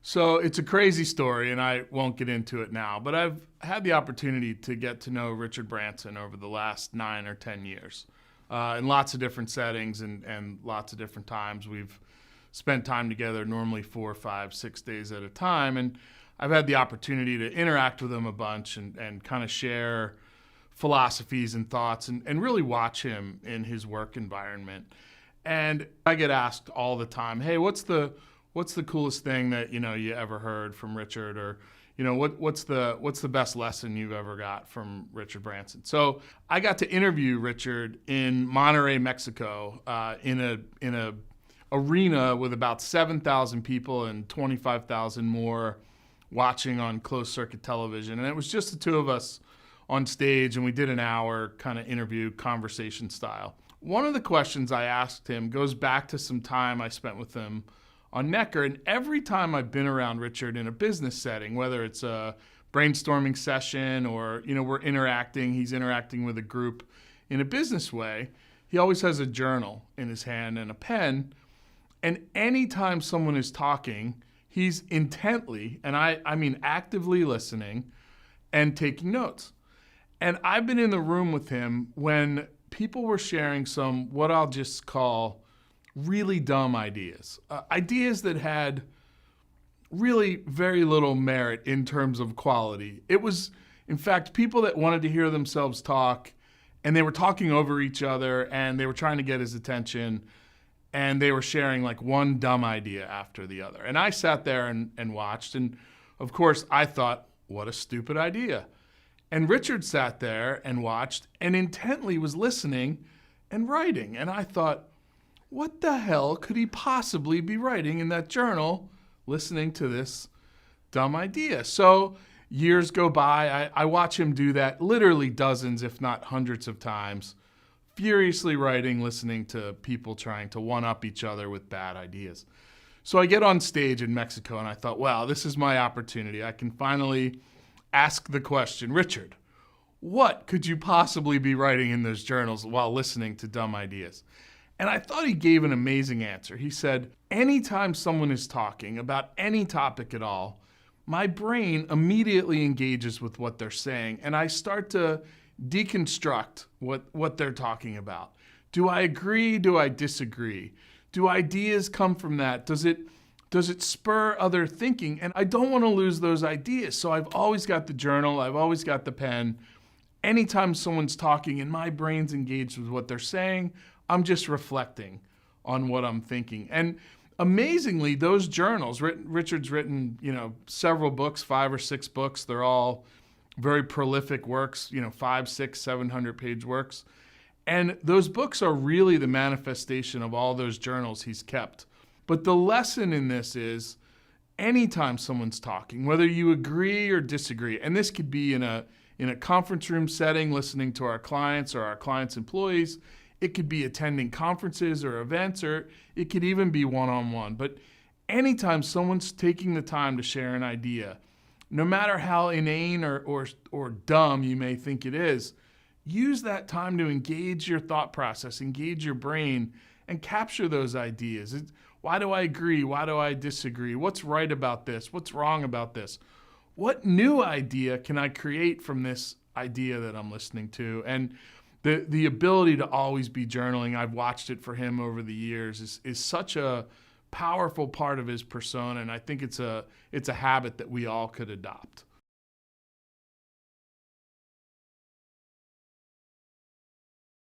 So it's a crazy story, and I won't get into it now, but I've had the opportunity to get to know Richard Branson over the last 9 or 10 years in lots of different settings and lots of different times. We've spent time together, normally 4, 5, 6 days at a time, and I've had the opportunity to interact with him a bunch and kind of share philosophies and thoughts and really watch him in his work environment. And I get asked all the time, hey, what's the coolest thing that you ever heard from Richard, or what's the best lesson you've ever got from Richard Branson? So I got to interview Richard in Monterey, Mexico, in a arena with about 7,000 people and 25,000 more watching on closed circuit television, and it was just the two of us on stage, and we did an hour kind of interview, conversation style. One of the questions I asked him goes back to some time I spent with him on Necker, and every time I've been around Richard in a business setting, whether it's a brainstorming session or we're interacting, he's interacting with a group in a business way, he always has a journal in his hand and a pen, and anytime someone is talking, he's intently, and I mean actively listening and taking notes. And I've been in the room with him when people were sharing some, what I'll just call really dumb ideas. Ideas that had really very little merit in terms of quality. It was, in fact, people that wanted to hear themselves talk, and they were talking over each other, and they were trying to get his attention, and they were sharing like one dumb idea after the other. And I sat there and watched, and of course I thought, what a stupid idea. And Richard sat there and watched and intently was listening and writing. And I thought, what the hell could he possibly be writing in that journal listening to this dumb idea? So years go by. I watch him do that literally dozens, if not hundreds of times, furiously writing, listening to people trying to one-up each other with bad ideas. So I get on stage in Mexico and I thought, wow, this is my opportunity. I can finally ask the question, Richard, what could you possibly be writing in those journals while listening to dumb ideas? And I thought he gave an amazing answer. He said, anytime someone is talking about any topic at all, my brain immediately engages with what they're saying, and I start to deconstruct what they're talking about. Do I agree? Do I disagree? Do ideas come from that? Does it spur other thinking? And I don't want to lose those ideas. So I've always got the journal. I've always got the pen. Anytime someone's talking and my brain's engaged with what they're saying, I'm just reflecting on what I'm thinking. And amazingly, those journals, Richard's written, several books, 5 or 6 books. They're all very prolific works, 500, 600, 700-page works. And those books are really the manifestation of all those journals he's kept. But the lesson in this is anytime someone's talking, whether you agree or disagree, and this could be in a conference room setting, listening to our clients or our clients' employees, it could be attending conferences or events, or it could even be one-on-one. But anytime someone's taking the time to share an idea, no matter how inane or dumb you may think it is, use that time to engage your thought process, engage your brain, and capture those ideas. Why do I agree? Why do I disagree? What's right about this? What's wrong about this? What new idea can I create from this idea that I'm listening to? And the ability to always be journaling, I've watched it for him over the years, is such a powerful part of his persona, and I think it's a habit that we all could adopt.